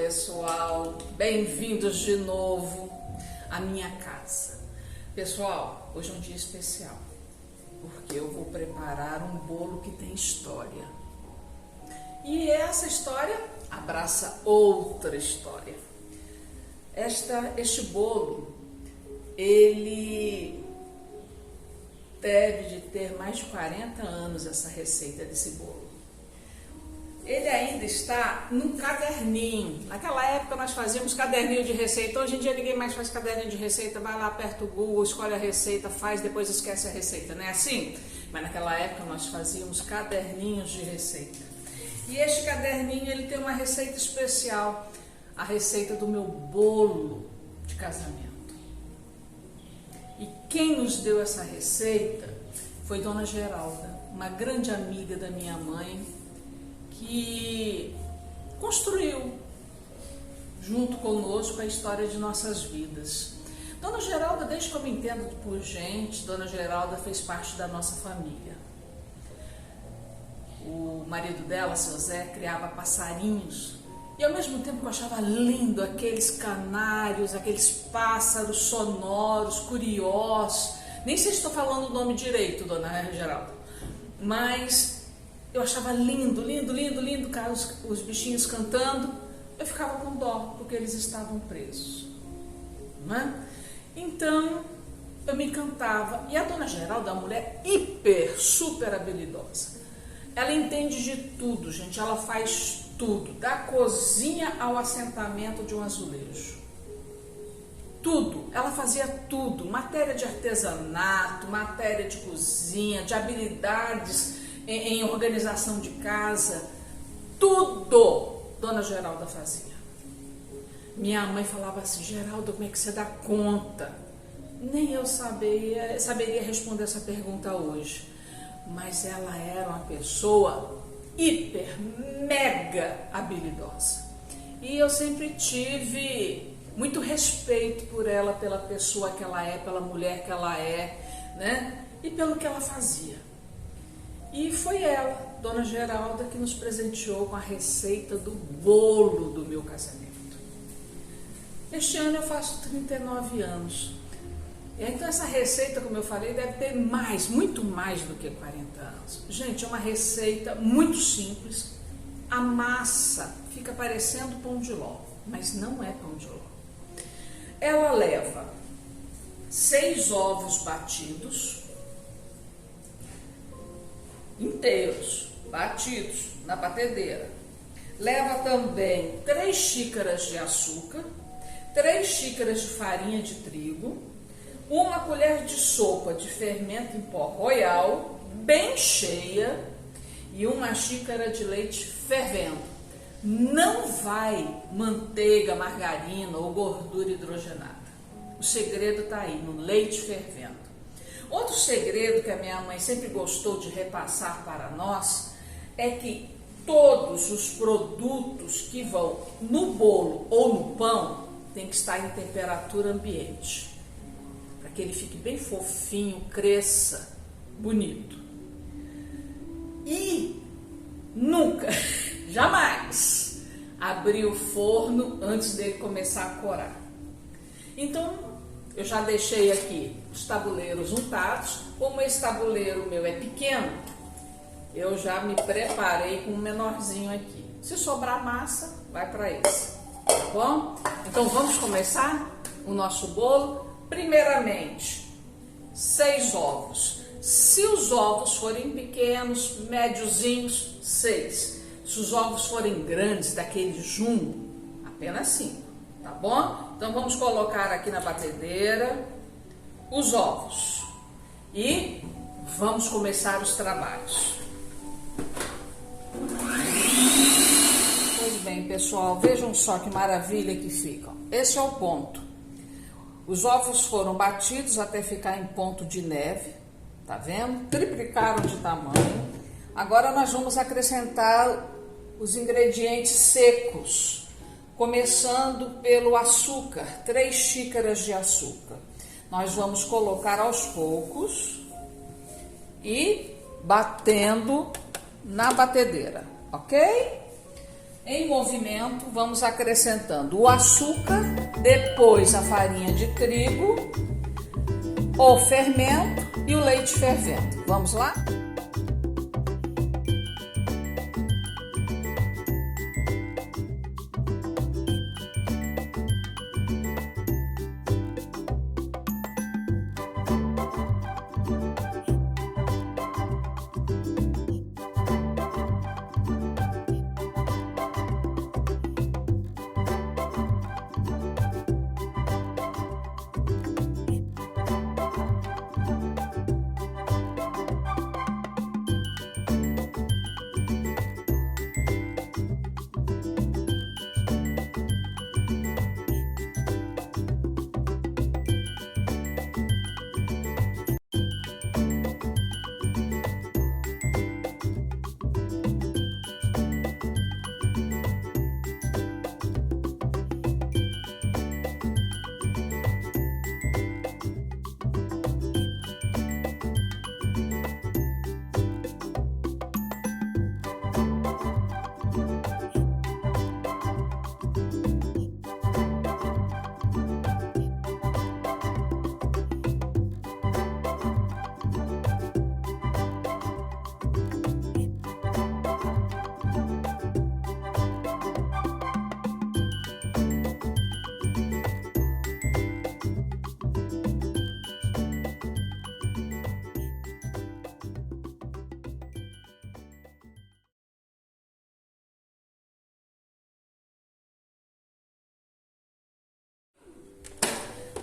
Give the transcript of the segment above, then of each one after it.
pessoal, bem-vindos de novo à minha casa. Pessoal, hoje é um dia especial, porque eu vou preparar um bolo que tem história. E essa história abraça outra história. Este bolo, ele deve de ter mais de 40 anos, essa receita desse bolo. Ele ainda está num caderninho. Naquela época nós fazíamos caderninho de receita. Hoje em dia ninguém mais faz caderninho de receita. Vai lá, aperta o Google, escolhe a receita, faz, depois esquece a receita. Não é assim? Mas naquela época nós fazíamos caderninhos de receita. E este caderninho, ele tem uma receita especial. A receita do meu bolo de casamento. E quem nos deu essa receita foi Dona Geralda, uma grande amiga da minha mãe, que construiu junto conosco a história de nossas vidas. Dona Geralda, desde que eu me entendo por gente, Dona Geralda fez parte da nossa família. O marido dela, seu Zé, criava passarinhos e ao mesmo tempo eu achava lindo aqueles canários, aqueles pássaros sonoros, curiosos. Nem sei se estou falando o nome direito, Dona Geralda, mas eu achava lindo, cara, os bichinhos cantando. Eu ficava com dó, porque eles estavam presos, não é? Então, eu me encantava. E a Dona Geralda é uma mulher super habilidosa. Ela entende de tudo, gente. Ela faz tudo, da cozinha ao assentamento de um azulejo. Tudo, ela fazia tudo. Matéria de artesanato, matéria de cozinha, de habilidades em organização de casa, tudo Dona Geralda fazia. Minha mãe falava assim: Geralda, como é que você dá conta? Nem eu saberia responder essa pergunta hoje, mas ela era uma pessoa mega habilidosa. E eu sempre tive muito respeito por ela, pela pessoa que ela é, pela mulher que ela é, né? E pelo que ela fazia. E foi ela, Dona Geralda, que nos presenteou com a receita do bolo do meu casamento. Este ano eu faço 39 anos. Então essa receita, como eu falei, deve ter muito mais do que 40 anos. Gente, é uma receita muito simples. A massa fica parecendo pão de ló, mas não é pão de ló. Ela leva 6 ovos batidos, inteiros, batidos na batedeira. Leva também 3 xícaras de açúcar, 3 xícaras de farinha de trigo, 1 colher de sopa de fermento em pó royal, bem cheia, e 1 xícara de leite fervendo. Não vai manteiga, margarina ou gordura hidrogenada. O segredo está aí, no leite fervendo. Outro segredo que a minha mãe sempre gostou de repassar para nós é que todos os produtos que vão no bolo ou no pão tem que estar em temperatura ambiente, para que ele fique bem fofinho, cresça, bonito. E nunca, jamais, abrir o forno antes dele começar a corar. Então, eu já deixei aqui os tabuleiros untados. Como esse tabuleiro meu é pequeno, eu já me preparei com um menorzinho aqui. Se sobrar massa, vai para esse, tá bom? Então vamos começar o nosso bolo. Primeiramente, 6 ovos. Se os ovos forem pequenos, médiozinhos, 6. Se os ovos forem grandes, daquele jumbo, apenas 5, tá bom? Então vamos colocar aqui na batedeira os ovos e vamos começar os trabalhos. Pois bem, pessoal, vejam só que maravilha que ficam. Esse é o ponto. Os ovos foram batidos até ficar em ponto de neve, tá vendo? Triplicaram de tamanho. Agora nós vamos acrescentar os ingredientes secos. Começando pelo açúcar, 3 xícaras de açúcar. Nós vamos colocar aos poucos e batendo na batedeira, ok? Em movimento, vamos acrescentando o açúcar, depois a farinha de trigo, o fermento e o leite fervendo. Vamos lá?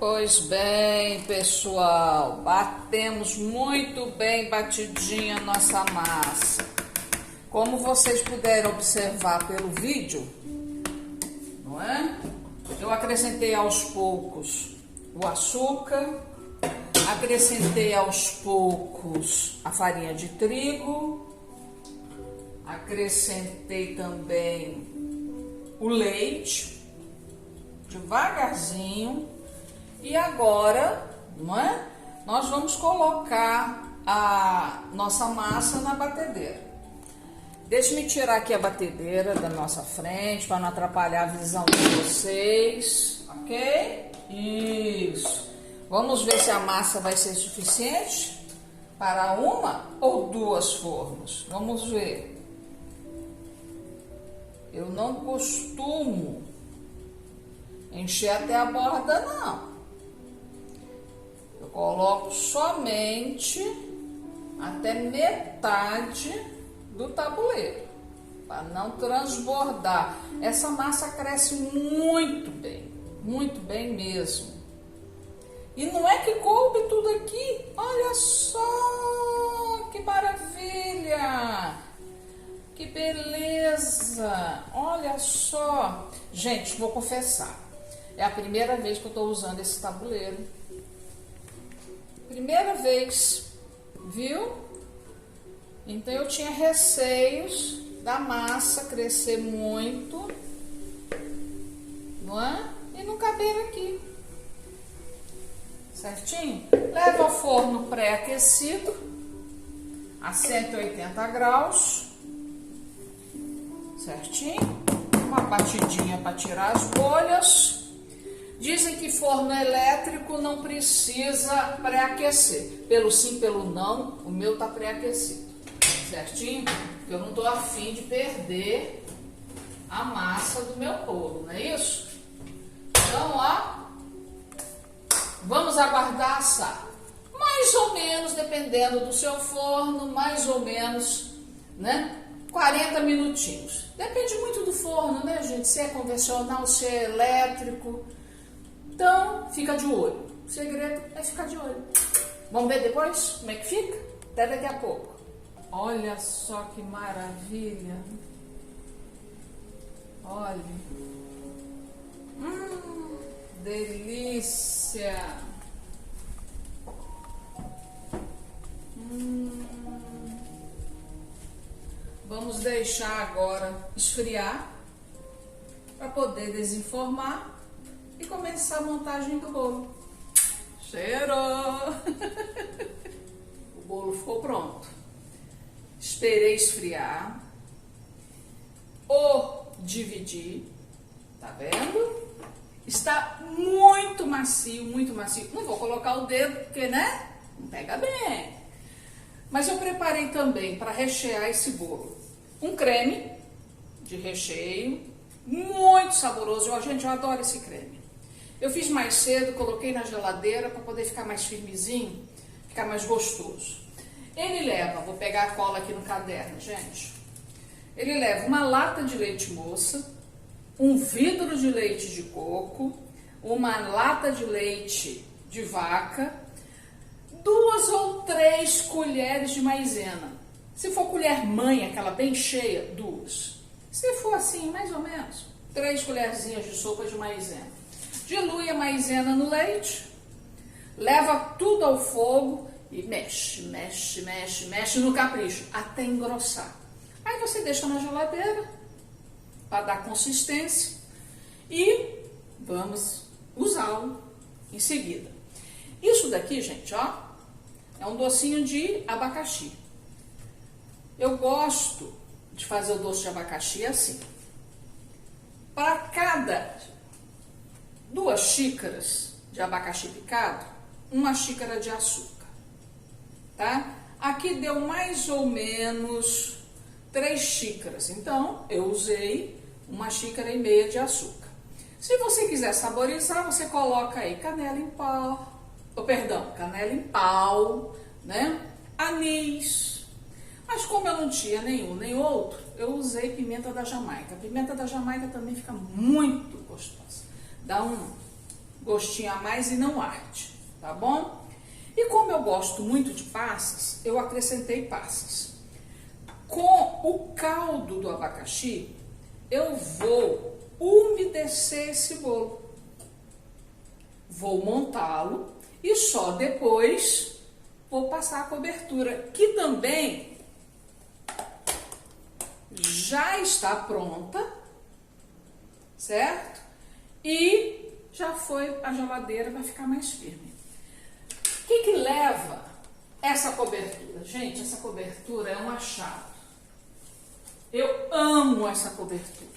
Pois bem, pessoal, batemos muito bem batidinha a nossa massa. Como vocês puderam observar pelo vídeo, não é? Eu acrescentei aos poucos o açúcar, acrescentei aos poucos a farinha de trigo, acrescentei também o leite, devagarzinho. E agora, não é? Nós vamos colocar a nossa massa na batedeira. Deixe-me tirar aqui a batedeira da nossa frente para não atrapalhar a visão de vocês, ok? Isso. Vamos ver se a massa vai ser suficiente para uma ou duas formas. Vamos ver. Eu não costumo encher até a borda, não. Eu coloco somente até metade do tabuleiro, para não transbordar. Essa massa cresce muito bem mesmo. E não é que coube tudo aqui, olha só, que maravilha, que beleza, olha só. Gente, vou confessar, é a primeira vez que eu estou usando esse tabuleiro. Primeira vez, viu? Então eu tinha receios da massa crescer muito, não é? E não caber aqui. Certinho? Leva ao forno pré-aquecido a 180 graus. Certinho? Uma batidinha para tirar as bolhas. Dizem que forno elétrico não precisa pré-aquecer. Pelo sim, pelo não, o meu tá pré-aquecido. Certinho? Porque eu não tô afim de perder a massa do meu bolo, não é isso? Então, ó, vamos aguardar assar. Mais ou menos, dependendo do seu forno, mais ou menos, né? 40 minutinhos. Depende muito do forno, né, gente? Se é convencional, se é elétrico. Então, fica de olho. O segredo é ficar de olho. Vamos ver depois como é que fica? Até daqui a pouco. Olha só que maravilha. Olha. Delícia. Vamos deixar agora esfriar para poder desenformar e começar a montagem do bolo. Cheiro! O bolo ficou pronto. Esperei esfriar. O dividir, tá vendo? Está muito macio, muito macio. Não vou colocar o dedo porque, né, não pega bem. Mas eu preparei também para rechear esse bolo um creme de recheio, muito saboroso. Gente, eu adoro esse creme. Eu fiz mais cedo, coloquei na geladeira para poder ficar mais firmezinho, ficar mais gostoso. Ele leva, vou pegar a cola aqui no caderno, gente. Ele leva uma lata de leite moça, um vidro de leite de coco, uma lata de leite de vaca, 2 ou 3 colheres de maisena. Se for colher mãe, aquela bem cheia, 2. Se for assim, mais ou menos, 3 colherzinhas de sopa de maisena. Dilui a maisena no leite, leva tudo ao fogo e mexe, mexe, mexe, mexe no capricho, até engrossar. Aí você deixa na geladeira para dar consistência e vamos usá-lo em seguida. Isso daqui, gente, ó, é um docinho de abacaxi. Eu gosto de fazer o doce de abacaxi assim. Para cada 2 xícaras de abacaxi picado, 1 xícara de açúcar, tá? Aqui deu mais ou menos 3 xícaras, então eu usei 1,5 xícaras de açúcar. Se você quiser saborizar, você coloca aí canela em pau, canela em pau, né? Anis. Mas como eu não tinha nenhum nem outro, eu usei pimenta da Jamaica. A pimenta da Jamaica também fica muito gostosa. Dá um gostinho a mais e não arde, tá bom? E como eu gosto muito de passas, eu acrescentei passas. Com o caldo do abacaxi, eu vou umedecer esse bolo. Vou montá-lo e só depois vou passar a cobertura, que também já está pronta, certo? E já foi à geladeira para ficar mais firme. O que leva essa cobertura? Gente, essa cobertura é um achado. Eu amo essa cobertura.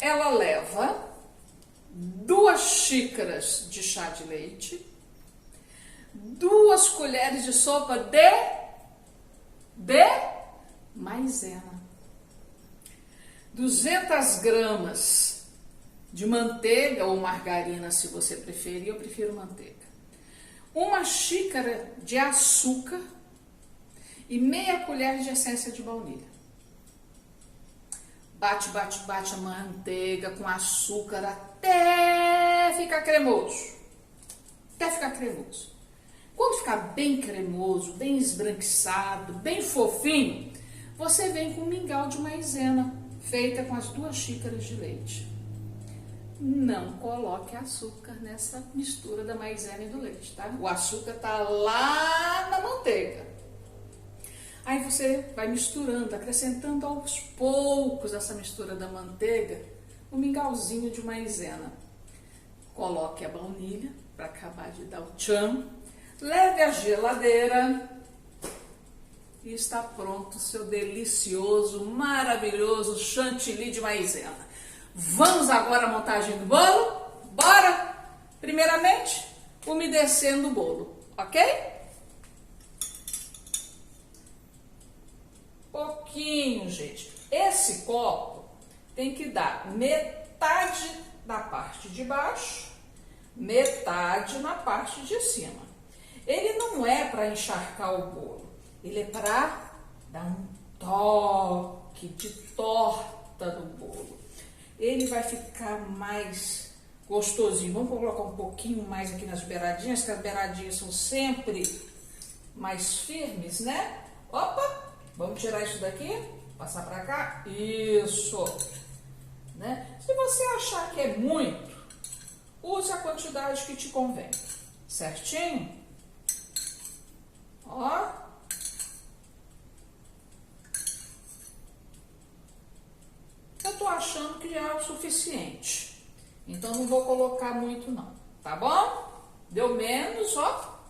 Ela leva 2 xícaras de chá de leite, 2 colheres de sopa de maisena, 200 gramas de manteiga ou margarina, se você preferir, eu prefiro manteiga, 1 xícara de açúcar e meia colher de essência de baunilha. Bate, bate, bate a manteiga com açúcar até ficar cremoso. Até ficar cremoso. Quando ficar bem cremoso, bem esbranquiçado, bem fofinho, você vem com um mingau de maisena, feita com as 2 xícaras de leite. Não coloque açúcar nessa mistura da maisena e do leite, tá? O açúcar tá lá na manteiga. Aí você vai misturando, acrescentando aos poucos essa mistura da manteiga, um mingauzinho de maisena. Coloque a baunilha para acabar de dar o tchan. Leve à geladeira e está pronto o seu delicioso, maravilhoso chantilly de maisena. Vamos agora à montagem do bolo? Bora! Primeiramente, umedecendo o bolo, ok? Pouquinho, gente. Esse copo tem que dar metade da parte de baixo, metade na parte de cima. Ele não é para encharcar o bolo, ele é para dar um toque de torta no bolo. Ele vai ficar mais gostosinho. Vamos colocar um pouquinho mais aqui nas beiradinhas, que as beiradinhas são sempre mais firmes, né? Opa! Vamos tirar isso daqui, passar para cá. Isso, né? Se você achar que é muito, use a quantidade que te convém. Certinho? Ó. Eu tô achando que já é o suficiente. Então não vou colocar muito não, tá bom? Deu menos, ó.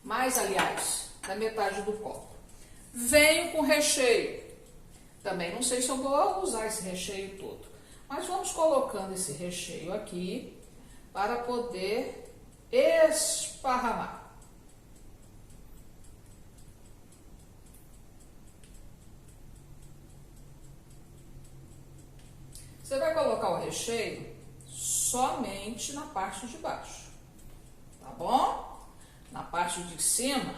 Mais, aliás, da metade do copo. Venho com recheio. Também não sei se eu vou usar esse recheio todo. Mas vamos colocando esse recheio aqui para poder esparramar. Você vai colocar o recheio somente na parte de baixo, tá bom? Na parte de cima,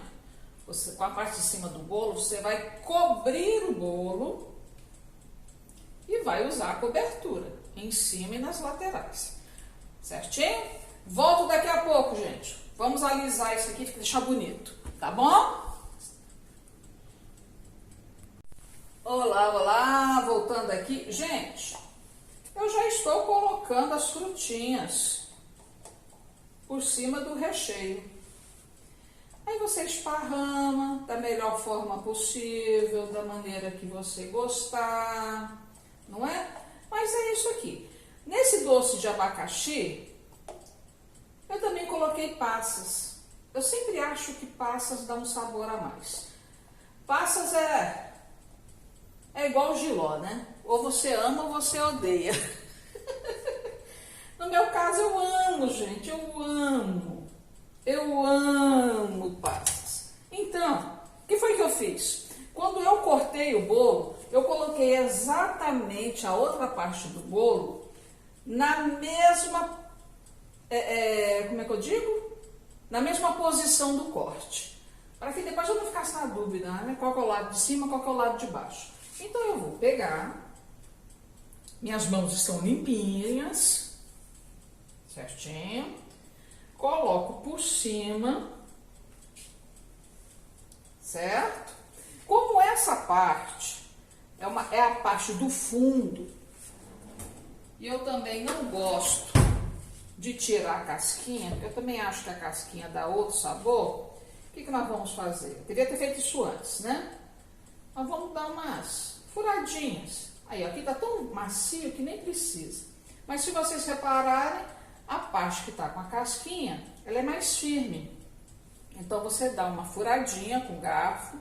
com a parte de cima do bolo, você vai cobrir o bolo e vai usar a cobertura em cima e nas laterais, certinho? Volto daqui a pouco, gente. Vamos alisar isso aqui para deixar bonito, tá bom? Olá, olá, voltando aqui. Gente, eu já estou colocando as frutinhas por cima do recheio. Aí você esparrama da melhor forma possível, da maneira que você gostar, não é? Mas é isso aqui. Nesse doce de abacaxi, eu também coloquei passas. Eu sempre acho que passas dá um sabor a mais. Passas é igual jiló, né? Ou você ama ou você odeia. No meu caso, eu amo, gente. Eu amo passas. Então, o que foi que eu fiz? Quando eu cortei o bolo, eu coloquei exatamente a outra parte do bolo na mesma, como é que eu digo? Na mesma posição do corte. Para que depois eu não ficasse na dúvida, né? Qual que é o lado de cima, qual que é o lado de baixo. Então eu vou pegar, minhas mãos estão limpinhas, certinho, coloco por cima, certo? Como essa parte é a parte do fundo, e eu também não gosto de tirar a casquinha, porque eu também acho que a casquinha dá outro sabor, o que nós vamos fazer? Eu queria ter feito isso antes, né? Nós vamos dar umas furadinhas. Aí, aqui tá tão macio que nem precisa. Mas se vocês repararem, a parte que tá com a casquinha, ela é mais firme. Então, você dá uma furadinha com o garfo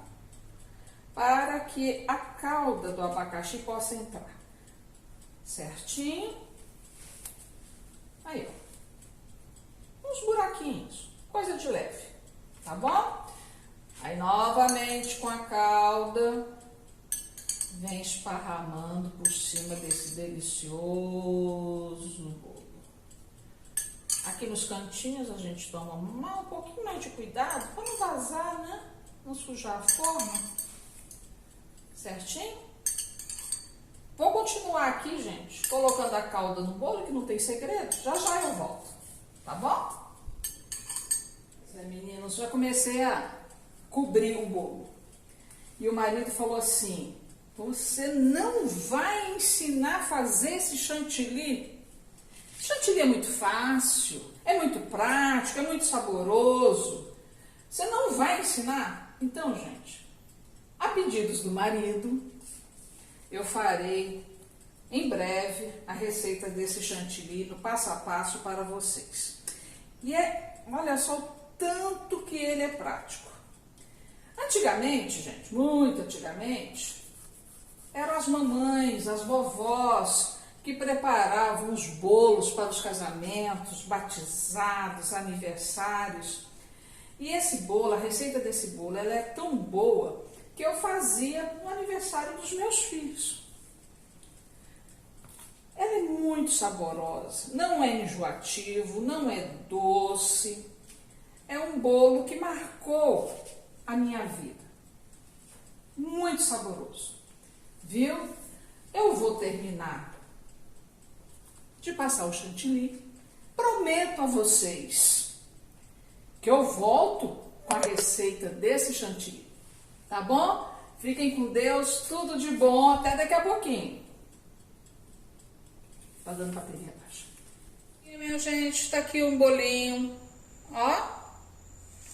para que a calda do abacaxi possa entrar. Certinho. Aí, ó. Uns buraquinhos. Coisa de leve. Tá bom? Aí, novamente, com a calda, vem esparramando por cima desse delicioso bolo. Aqui nos cantinhos a gente toma um pouquinho mais de cuidado para não vazar, né? Não sujar a forma. Certinho? Vou continuar aqui, gente, colocando a calda no bolo, que não tem segredo. Já já eu volto. Tá bom? Meninos, já comecei a cobrir o bolo. E o marido falou assim: você não vai ensinar a fazer esse chantilly? Chantilly é muito fácil, é muito prático, é muito saboroso. Você não vai ensinar? Então, gente, a pedidos do marido, eu farei em breve a receita desse chantilly no passo a passo para vocês. E olha só o tanto que ele é prático. Antigamente, gente, muito antigamente, eram as mamães, as vovós que preparavam os bolos para os casamentos, batizados, aniversários. E esse bolo, a receita desse bolo, ela é tão boa que eu fazia no aniversário dos meus filhos. Ela é muito saborosa, não é enjoativo, não é doce. É um bolo que marcou a minha vida. Muito saboroso. Viu? Eu vou terminar de passar o chantilly. Prometo a vocês que eu volto com a receita desse chantilly. Tá bom? Fiquem com Deus, tudo de bom, até daqui a pouquinho. Tá dando papelinha abaixo. E, minha gente, tá aqui um bolinho, ó.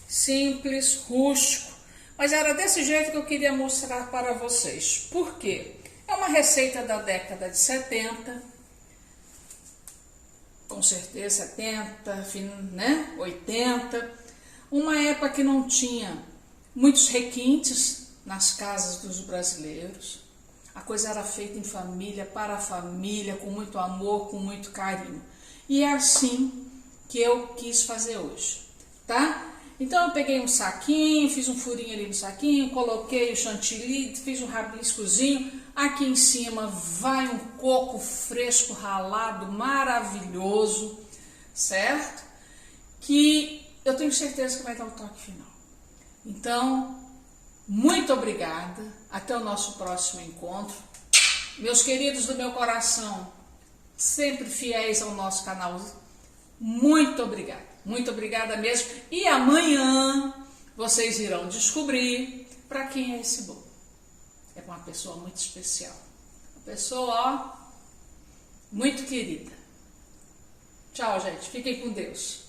Simples, rústico, mas era desse jeito que eu queria mostrar para vocês. Por quê? É uma receita da década de 70, com certeza 70, né? 80, uma época que não tinha muitos requintes nas casas dos brasileiros. A coisa era feita em família, para a família, com muito amor, com muito carinho. E é assim que eu quis fazer hoje, tá? Então eu peguei um saquinho, fiz um furinho ali no saquinho, coloquei o chantilly, fiz um rabiscozinho. Aqui em cima vai um coco fresco ralado, maravilhoso, certo? Que eu tenho certeza que vai dar o toque final. Então, muito obrigada. Até o nosso próximo encontro. Meus queridos do meu coração, sempre fiéis ao nosso canal, muito obrigada. Muito obrigada mesmo. E amanhã vocês irão descobrir para quem é esse bolo. É uma pessoa muito especial. Uma pessoa, ó, muito querida. Tchau, gente. Fiquem com Deus.